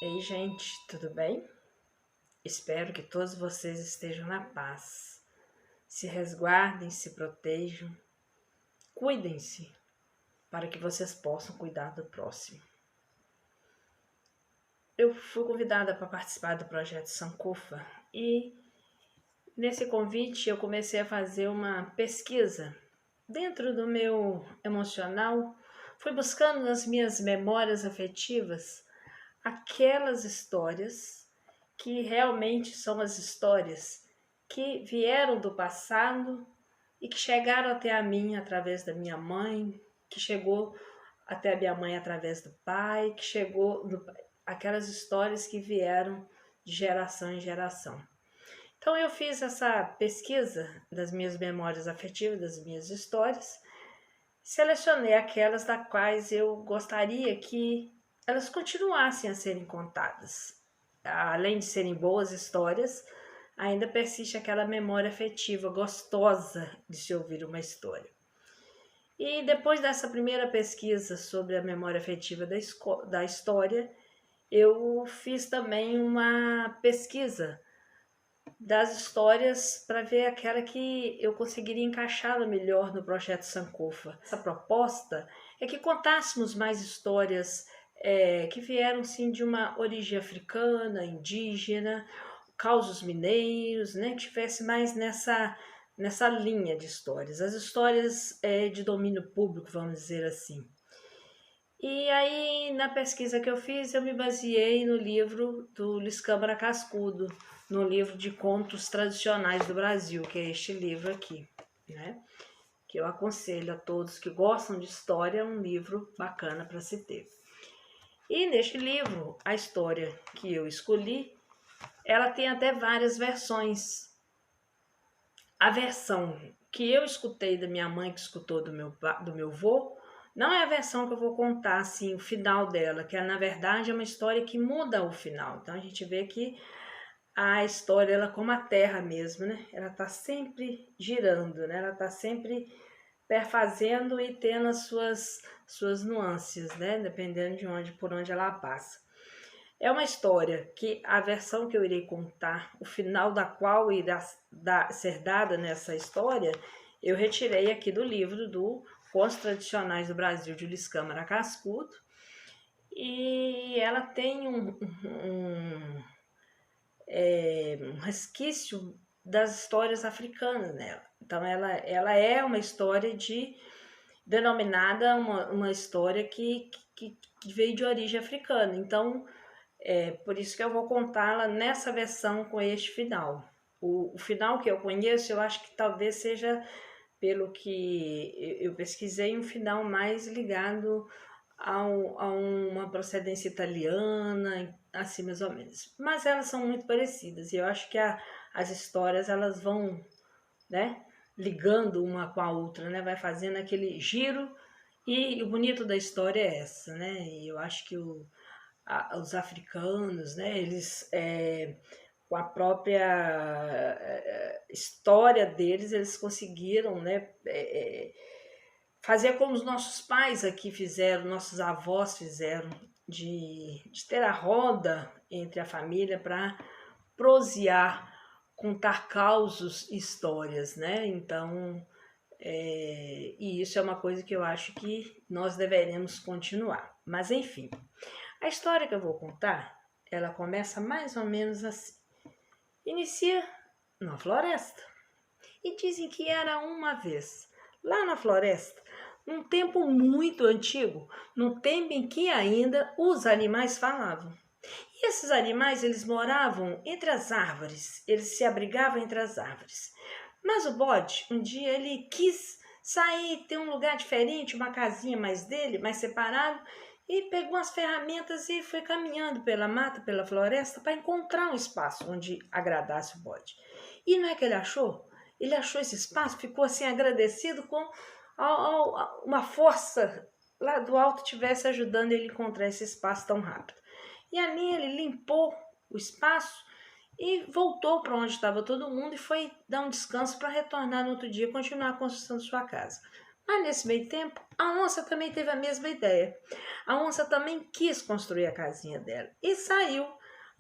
Ei, gente, tudo bem? Espero que todos vocês estejam na paz. Se resguardem, se protejam, cuidem-se para que vocês possam cuidar do próximo. Eu fui convidada para participar do projeto Sankofa e nesse convite eu comecei a fazer uma pesquisa dentro do meu emocional. Fui buscando nas minhas memórias afetivas aquelas histórias que realmente são as histórias que vieram do passado e que chegaram até a mim através da minha mãe, que chegou até a minha mãe através do pai, que chegou aquelas histórias que vieram de geração em geração. Então eu fiz essa pesquisa das minhas memórias afetivas, das minhas histórias, selecionei aquelas das quais eu gostaria que elas continuassem a serem contadas. Além de serem boas histórias, ainda persiste aquela memória afetiva gostosa de se ouvir uma história. E depois dessa primeira pesquisa sobre a memória afetiva da história, eu fiz também uma pesquisa das histórias para ver aquela que eu conseguiria encaixá-la melhor no projeto Sankofa. Essa proposta é que contássemos mais histórias que vieram sim de uma origem africana, indígena, causos mineiros, né? Que tivesse mais nessa linha de histórias. As histórias de domínio público, vamos dizer assim. E aí, na pesquisa que eu fiz, eu me baseei no livro do Luiz Câmara Cascudo, no livro de contos tradicionais do Brasil, que é este livro aqui, né? Que eu aconselho a todos que gostam de história, é um livro bacana para se ter. E neste livro, a história que eu escolhi, ela tem até várias versões. A versão que eu escutei da minha mãe, que escutou do meu avô, não é a versão que eu vou contar, assim, o final dela, que na verdade é uma história que muda o final. Então a gente vê que a história, ela como a Terra mesmo, né? Ela tá sempre girando, né? Ela tá sempre perfazendo e tendo as suas nuances, né? Dependendo por onde ela passa. É uma história que a versão que eu irei contar, o final da qual irá ser dada nessa história, eu retirei aqui do livro do Contos Tradicionais do Brasil, de Luiz Câmara Cascudo, e ela tem um resquício das histórias africanas nela. Então ela é uma história denominada uma história que veio de origem africana. Então por isso que eu vou contá-la nessa versão com este final. O final que eu conheço, eu acho que talvez seja, pelo que eu pesquisei, um final mais ligado a uma procedência italiana, assim mais ou menos. Mas elas são muito parecidas e eu acho que as histórias elas vão, né, ligando uma com a outra, né, vai fazendo aquele giro e o bonito da história é essa, né? E eu acho que os africanos, né, eles com a própria história deles, eles conseguiram, né, fazer como os nossos pais aqui fizeram, nossos avós fizeram, de ter a roda entre a família para prosear, contar causos, histórias, né? Então, e isso é uma coisa que eu acho que nós deveremos continuar. Mas enfim, a história que eu vou contar, ela começa mais ou menos assim. Inicia na floresta. E dizem que era uma vez, lá na floresta, num tempo muito antigo, no tempo em que ainda os animais falavam. E esses animais, eles moravam entre as árvores, eles se abrigavam entre as árvores. Mas o bode, um dia ele quis sair, ter um lugar diferente, uma casinha mais dele, mais separado, e pegou as ferramentas e foi caminhando pela mata, pela floresta, para encontrar um espaço onde agradasse o bode. E não é que ele achou? Ele achou esse espaço, ficou assim agradecido com uma força lá do alto tivesse ajudando ele a encontrar esse espaço tão rápido. E ali ele limpou o espaço e voltou para onde estava todo mundo e foi dar um descanso para retornar no outro dia e continuar a construção de sua casa. Mas nesse meio tempo, a onça também teve a mesma ideia. A onça também quis construir a casinha dela e saiu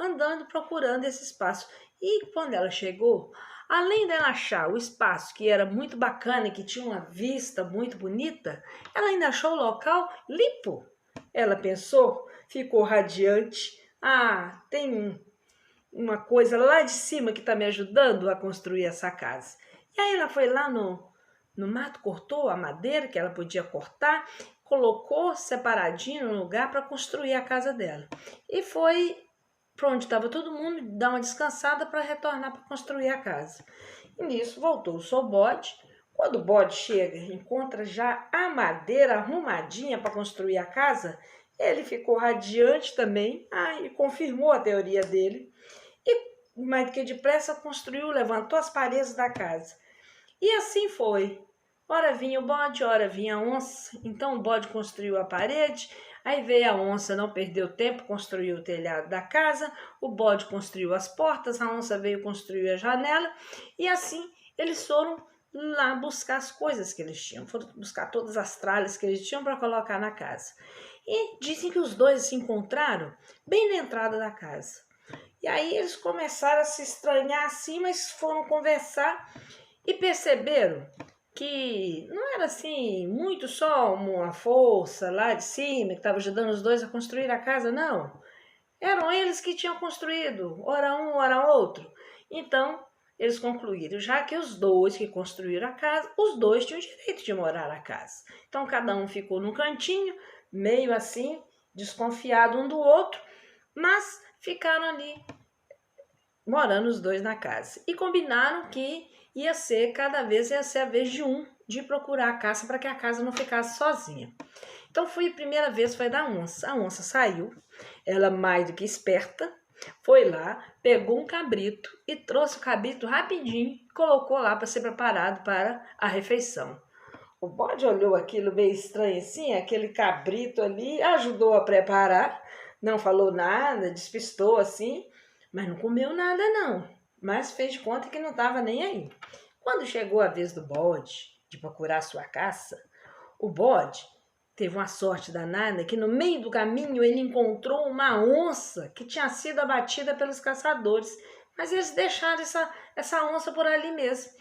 andando procurando esse espaço. E quando ela chegou, além dela achar o espaço que era muito bacana e que tinha uma vista muito bonita, ela ainda achou o local limpo. Ela pensou, ficou radiante. Ah, tem uma coisa lá de cima que está me ajudando a construir essa casa. E aí ela foi lá no mato, cortou a madeira que ela podia cortar, colocou separadinho no lugar para construir a casa dela. E foi para onde estava todo mundo, dar uma descansada para retornar para construir a casa. E nisso voltou o seu bode. Quando o bode chega, encontra já a madeira arrumadinha para construir a casa, ele ficou radiante também e confirmou a teoria dele. E mais do que depressa construiu, levantou as paredes da casa. E assim foi. Ora vinha o bode, ora vinha a onça. Então o bode construiu a parede, aí veio a onça, não perdeu tempo, construiu o telhado da casa, o bode construiu as portas, a onça veio construir a janela, e assim eles foram lá buscar as coisas que eles tinham, foram buscar todas as tralhas que eles tinham para colocar na casa. E dizem que os dois se encontraram bem na entrada da casa. E aí eles começaram a se estranhar assim, mas foram conversar e perceberam que não era assim muito só uma força lá de cima que estava ajudando os dois a construir a casa, não. Eram eles que tinham construído, ora um, ora outro. Então, eles concluíram, já que os dois que construíram a casa, os dois tinham direito de morar na casa. Então, cada um ficou num cantinho, meio assim, desconfiado um do outro, mas ficaram ali morando os dois na casa. E combinaram que cada vez ia ser a vez de um de procurar a caça para que a casa não ficasse sozinha. Então foi a primeira vez, foi da onça. A onça saiu, ela mais do que esperta, foi lá, pegou um cabrito e trouxe o cabrito rapidinho, colocou lá para ser preparado para a refeição. O bode olhou aquilo meio estranho assim, aquele cabrito ali, ajudou a preparar, não falou nada, despistou assim, mas não comeu nada não, mas fez de conta que não estava nem aí. Quando chegou a vez do bode de procurar sua caça, o bode teve uma sorte danada que no meio do caminho ele encontrou uma onça que tinha sido abatida pelos caçadores, mas eles deixaram essa onça por ali mesmo.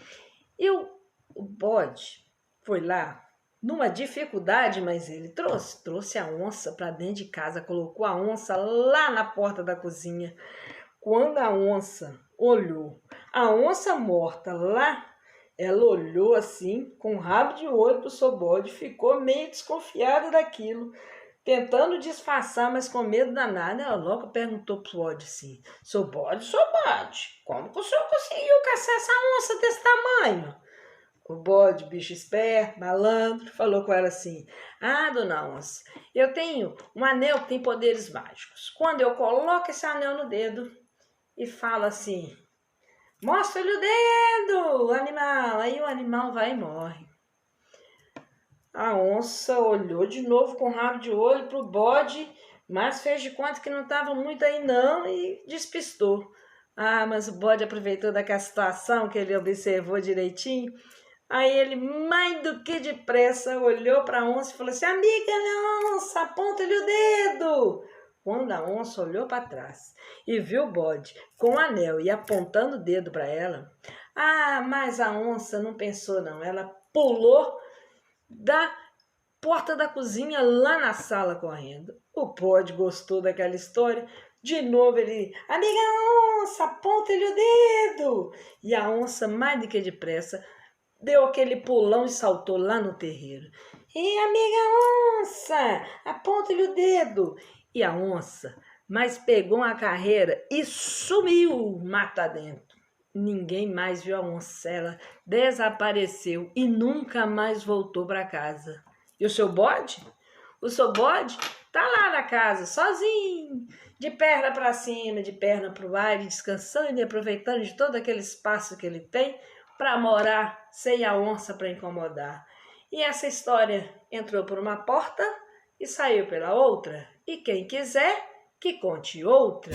E o bode foi lá numa dificuldade, mas ele trouxe a onça para dentro de casa, colocou a onça lá na porta da cozinha. Quando a onça olhou, a onça morta lá, ela olhou assim, com um rabo de olho para o seu bode, ficou meio desconfiada daquilo, tentando disfarçar, mas com medo danado. Ela logo perguntou para o bode assim, seu bode, como que o senhor conseguiu caçar essa onça desse tamanho? O bode, bicho esperto, malandro, falou com ela assim, dona onça, eu tenho um anel que tem poderes mágicos. Quando eu coloco esse anel no dedo, e fala assim, mostra-lhe o dedo, animal. Aí o animal vai e morre. A onça olhou de novo com rabo de olho para o bode, mas fez de conta que não estava muito aí não e despistou. Mas o bode aproveitou daquela situação que ele observou direitinho. Aí ele, mais do que depressa, olhou para a onça e falou assim, amiga onça, aponta-lhe o dedo. Quando a onça olhou para trás e viu o bode com o anel e apontando o dedo para ela, mas a onça não pensou não, ela pulou da porta da cozinha lá na sala correndo. O bode gostou daquela história, de novo ele, amiga onça, aponta-lhe o dedo. E a onça, mais do que depressa, deu aquele pulão e saltou lá no terreiro. E amiga onça, aponta-lhe o dedo. E a onça, mas pegou uma carreira e sumiu mato adentro. Ninguém mais viu a onça, ela desapareceu e nunca mais voltou para casa. E o seu bode? O seu bode tá lá na casa, sozinho, de perna para cima, de perna para o ar, descansando e aproveitando de todo aquele espaço que ele tem para morar sem a onça para incomodar. E essa história entrou por uma porta e saiu pela outra. E quem quiser, que conte outra.